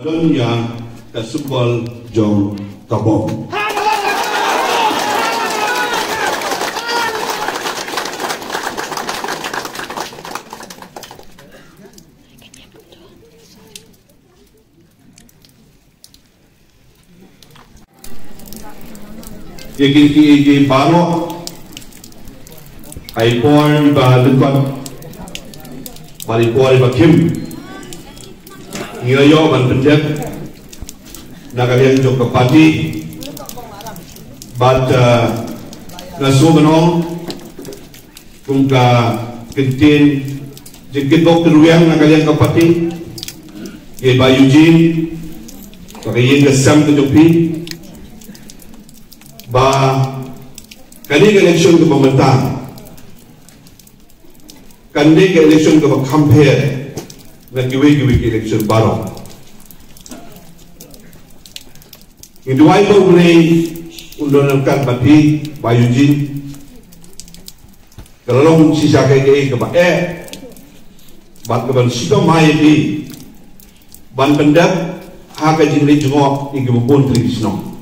Dunia Kasubal Jong Tabong. Iki balok aipor ba lukot paripor ba kim ngayo ban penjat nagarian jok kapati bat nasu benong kungka kentin jekit dok teruyang nagarian kapati ye bayujin kagayin gasam kejopi ba kani election ke pemerintah kani election ke campaign na kiwi election baru itu ay ba ulay undang-undang pati bayujin kalau sisa kaya ba bat kaban sito mai di ban pendak haka jinri jengok igi bupun tradisional